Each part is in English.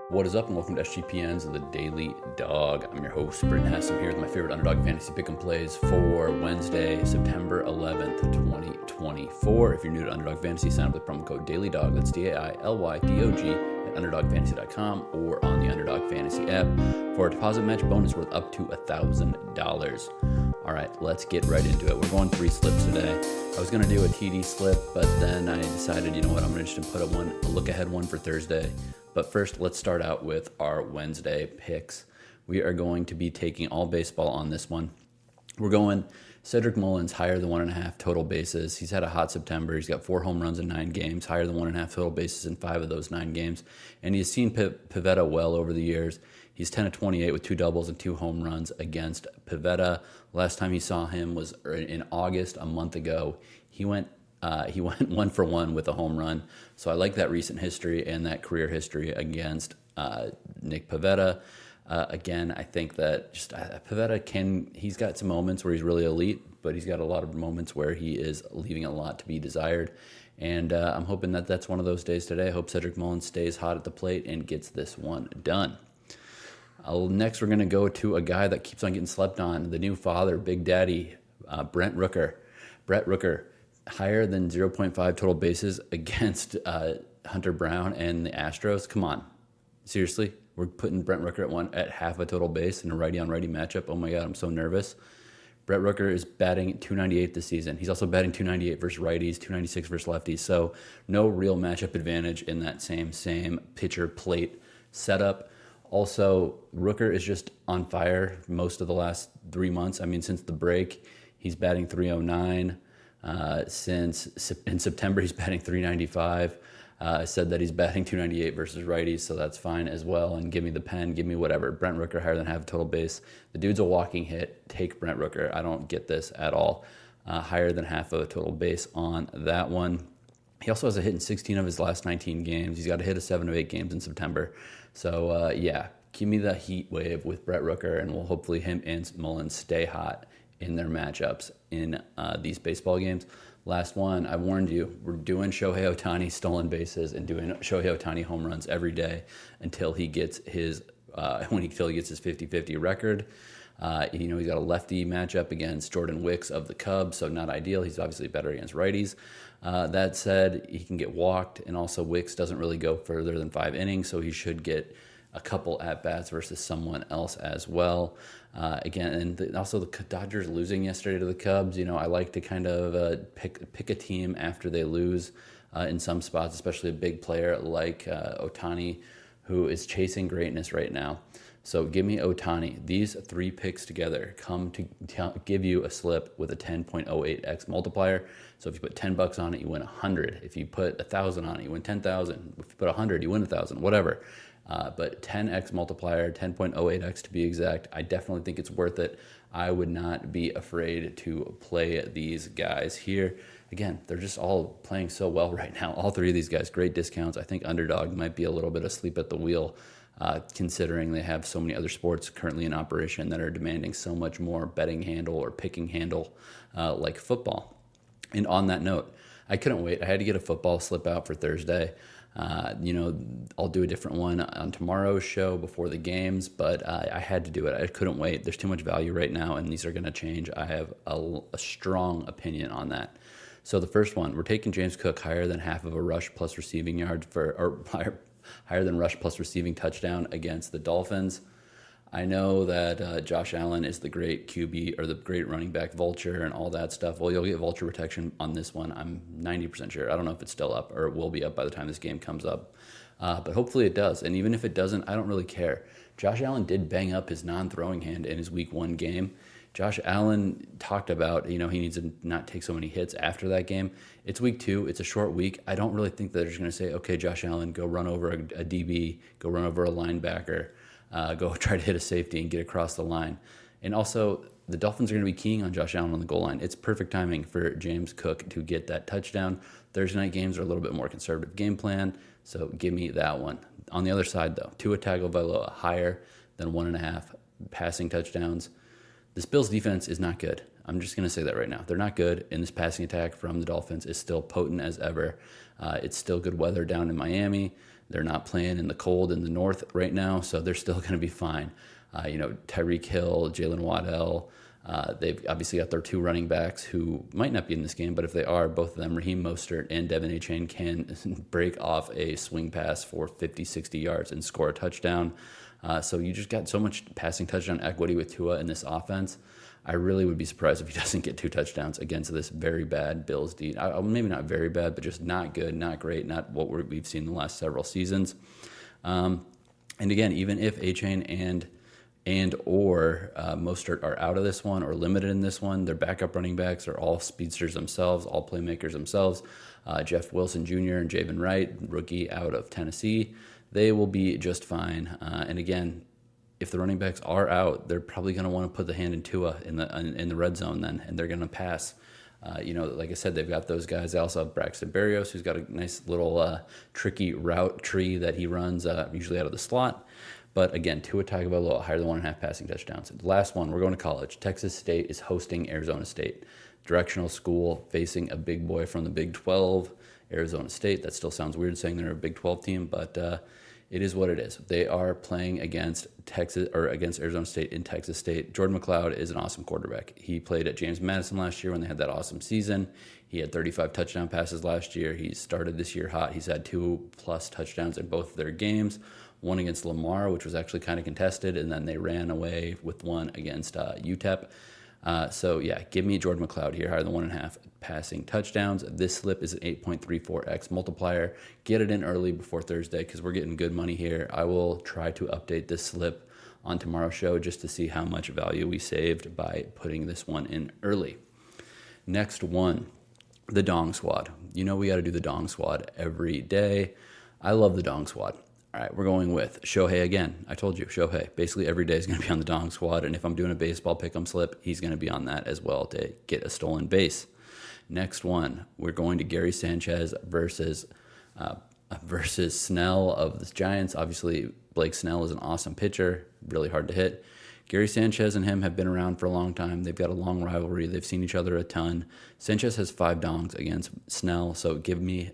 What is up, and welcome to SGPN's The Daily Dog. I'm your host, Brent Rooker. I'm here with my favorite Underdog fantasy pick and plays for Wednesday, September 11th, 2024. If you're new to Underdog Fantasy, sign up with promo code DailyDog. That's DAILYDOG at UnderdogFantasy.com or on the Underdog Fantasy app for a deposit match bonus worth up to $1,000. All right, let's get right into it. We're going 3 slips today. I was going to do a TD slip, but then I decided, you know what, I'm going to just put a look ahead one for Thursday. But first, let's start out with our Wednesday picks. We are going to be taking all baseball on this one. We're going Cedric Mullins, higher than 1.5 total bases. He's had a hot September. He's got 4 home runs in 9 games, higher than 1.5 total bases in 5 of those 9 games. And he's seen Pivetta well over the years. He's 10 of 28 with 2 doubles and 2 home runs against Pivetta. Last time he saw him was in August, a month ago. He went 1 for 1 with a home run. So I like that recent history and that career history against Nick Pivetta. Again, I think that just Pivetta he's got some moments where he's really elite, but he's got a lot of moments where he is leaving a lot to be desired. And I'm hoping that that's one of those days today. I hope Cedric Mullins stays hot at the plate and gets this one done. Next, we're going to go to a guy that keeps on getting slept on, the new father, Big Daddy, Brent Rooker. Brent Rooker, higher than 0.5 total bases against Hunter Brown and the Astros. Come on. Seriously? We're putting Brent Rooker at half a total base in a righty-on-righty matchup. Oh, my God, I'm so nervous. Brent Rooker is batting .298 this season. He's also batting .298 versus righties, .296 versus lefties. So no real matchup advantage in that same pitcher plate setup. Also, Rooker is just on fire most of the last 3 months. I mean, since the break, he's batting .309. In September, he's batting .395. I said that he's batting .298 versus righties, so that's fine as well. And give me the pen, give me whatever. Brent Rooker higher than half total base. The dude's a walking hit. Take Brent Rooker. I don't get this at all. Higher than half of a total base on that one. He also has a hit in 16 of his last 19 games. He's got a hit of 7 of 8 games in September. So, give me the heat wave with Brent Rooker, and we'll hopefully him and Mullins stay hot in their matchups in these baseball games. Last one, I warned you, we're doing Shohei Ohtani stolen bases and doing Shohei Ohtani home runs every day until he gets his 50-50 record. He's got a lefty matchup against Jordan Wicks of the Cubs, so not ideal. He's obviously better against righties. That said, he can get walked, and also Wicks doesn't really go further than 5 innings, so he should get a couple at-bats versus someone else as well. Also the Dodgers losing yesterday to the Cubs. I like to kind of pick a team after they lose in some spots, especially a big player like Ohtani, who is chasing greatness right now. So give me Ohtani. These 3 picks together come to give you a slip with a 10.08x multiplier. So if you put $10 on it, you win 100. If you put 1,000 on it, you win 10,000. If you put 100, you win 1,000. Whatever. But 10x multiplier, 10.08x to be exact. I definitely think it's worth it. I would not be afraid to play these guys here. Again, they're just all playing so well right now. All 3 of these guys, great discounts. I think Underdog might be a little bit asleep at the wheel, considering they have so many other sports currently in operation that are demanding so much more betting handle or picking handle like football. And on that note, I couldn't wait. I had to get a football slip out for Thursday. I'll do a different one on tomorrow's show before the games, but I had to do it. I couldn't wait. There's too much value right now, and these are going to change. I have a strong opinion on that. So the first one, we're taking James Cook higher than half of a rush plus receiving yard higher than rush plus receiving touchdown against the Dolphins. I know that Josh Allen is the great QB or the great running back vulture and all that stuff. Well, you'll get vulture protection on this one. I'm 90% sure. I don't know if it's still up or it will be up by the time this game comes up. But hopefully it does. And even if it doesn't, I don't really care. Josh Allen did bang up his non-throwing hand in his week 1 game. Josh Allen talked about, he needs to not take so many hits after that game. It's week 2. It's a short week. I don't really think that they're just going to say, okay, Josh Allen, go run over a DB, go run over a linebacker. Go try to hit a safety and get across the line. And also, the Dolphins are going to be keying on Josh Allen on the goal line. It's perfect timing for James Cook to get that touchdown. Thursday night games are a little bit more conservative game plan, so give me that one. On the other side, though, Tua Tagovailoa higher than 1.5 passing touchdowns. This Bills defense is not good. I'm just going to say that right now. They're not good, and this passing attack from the Dolphins is still potent as ever. It's still good weather down in Miami. They're not playing in the cold in the north right now, so they're still going to be fine. Tyreek Hill, Jalen Waddell, they've obviously got their 2 running backs who might not be in this game, but if they are, both of them, Raheem Mostert and Devin Achane, can break off a swing pass for 50, 60 yards and score a touchdown. So you just got so much passing touchdown equity with Tua in this offense. I really would be surprised if he doesn't get 2 touchdowns against this very bad Bills D. Maybe not very bad, but just not good, not great, not what we've seen the last several seasons. And again, even if Achane and/or Mostert are out of this one or limited in this one, their backup running backs are all speedsters themselves, all playmakers themselves. Jeff Wilson Jr. and Javen Wright, rookie out of Tennessee, they will be just fine. And again, if the running backs are out, they're probably going to want to put the hand in Tua in the red zone then, and they're going to pass. Like I said, they've got those guys. They also have Braxton Berrios, who's got a nice little tricky route tree that he runs, usually out of the slot. But again, Tua Tagovailoa, higher than 1.5 passing touchdowns. The last one, we're going to college. Texas State is hosting Arizona State. Directional school facing a big boy from the Big 12, Arizona State. That still sounds weird saying they're a Big 12 team, but it is what it is. They are playing against Arizona State in Texas State. Jordan McCloud is an awesome quarterback. He played at James Madison last year when they had that awesome season. He had 35 touchdown passes last year. He started this year hot. He's had 2+ touchdowns in both of their games. One against Lamar, which was actually kind of contested, and then they ran away with one against UTEP. So yeah, give me Jordan McCloud here, higher than 1.5 passing touchdowns. This slip is an 8.34x multiplier. Get it in early before Thursday because we're getting good money here. I will try to update this slip on tomorrow's show just to see how much value we saved by putting this one in early. Next one, the Dong Squad. We got to do the Dong Squad every day. I love the Dong Squad. All right, we're going with Shohei again. I told you, Shohei. Basically, every day is going to be on the Dong Squad, and if I'm doing a baseball pick'em slip, he's going to be on that as well to get a stolen base. Next one, we're going to Gary Sanchez versus Snell of the Giants. Obviously, Blake Snell is an awesome pitcher, really hard to hit. Gary Sanchez and him have been around for a long time. They've got a long rivalry. They've seen each other a ton. Sanchez has 5 dongs against Snell, so give me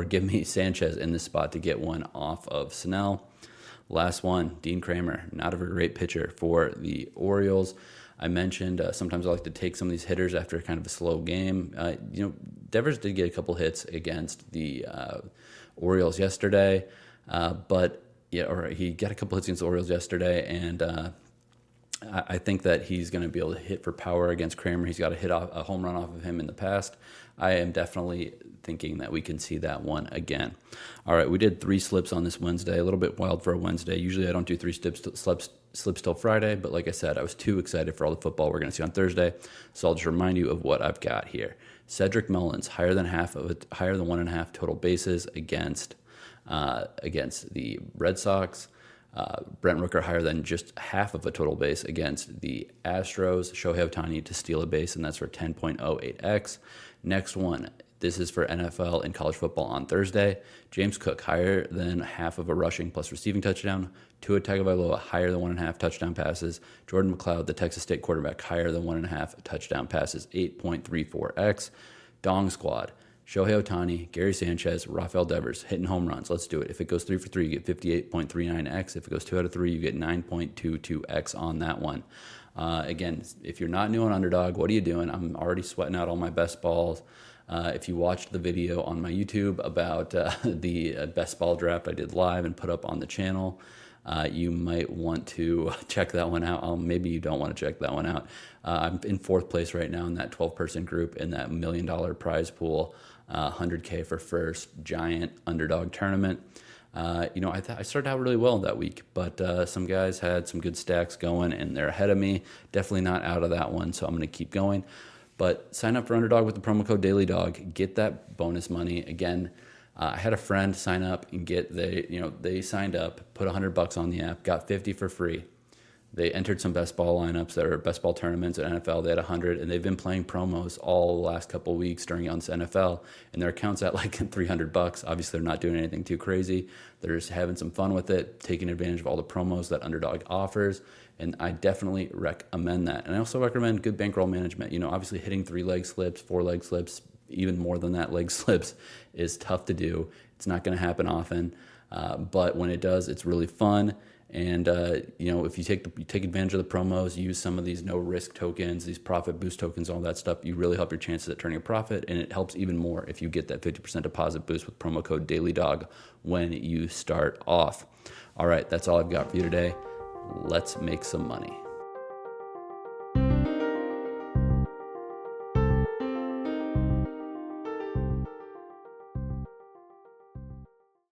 give me Sanchez in this spot to get one off of Snell. Last one, Dean Kramer, not a great pitcher for the Orioles. I mentioned sometimes I like to take some of these hitters after kind of a slow game. Devers did get a couple hits against the Orioles yesterday, he got a couple hits against the Orioles yesterday, and I think that he's going to be able to hit for power against Kramer. He's got a home run off of him in the past. I am definitely thinking that we can see that one again. All right, we did 3 slips on this Wednesday, a little bit wild for a Wednesday. Usually I don't do 3 slips till Friday, but like I said, I was too excited for all the football we're going to see on Thursday, so I'll just remind you of what I've got here. Cedric Mullins, higher than 1.5 total bases against the Red Sox. Brent Rooker higher than just half of a total base against the Astros. Shohei Ohtani to steal a base, and that's for 10.08x. Next one, this is for NFL and college football on Thursday. James Cook higher than half of a rushing plus receiving touchdown. Tua Tagovailoa higher than 1.5 touchdown passes. Jordan McCloud, the Texas State quarterback, higher than 1.5 touchdown passes, 8.34x. Dong Squad. Shohei Ohtani, Gary Sanchez, Rafael Devers, hitting home runs. Let's do it. If it goes 3 for 3, you get 58.39x. If it goes 2 out of 3, you get 9.22x on that one. Again, if you're not new on Underdog, what are you doing? I'm already sweating out all my best balls. If you watched the video on my YouTube about the best ball draft I did live and put up on the channel, you might want to check that one out. Maybe you don't want to check that one out. I'm in 4th place right now in that 12-person group in that $1 million prize pool, $100K for first giant Underdog tournament. I started out really well that week, but some guys had some good stacks going, and they're ahead of me. Definitely not out of that one, so I'm going to keep going. But sign up for Underdog with the promo code DailyDog. Get that bonus money. Again, I had a friend sign up and they signed up, put $100 on the app, got 50 for free. They entered some best ball lineups that are best ball tournaments at NFL. They had 100, and they've been playing promos all the last couple of weeks during NFL, and their account's at like $300. Obviously, they're not doing anything too crazy. They're just having some fun with it, taking advantage of all the promos that Underdog offers, and I definitely recommend that. And I also recommend good bankroll management. Obviously hitting 3-leg slips, 4-leg slips, even more than that leg slips is tough to do. It's not going to happen often, but when it does, it's really fun. And if you take advantage of the promos, use some of these no risk tokens, these profit boost tokens, all that stuff, you really help your chances at turning a profit. And it helps even more if you get that 50% deposit boost with promo code DailyDog when you start off. All right, that's all I've got for you today. Let's make some money.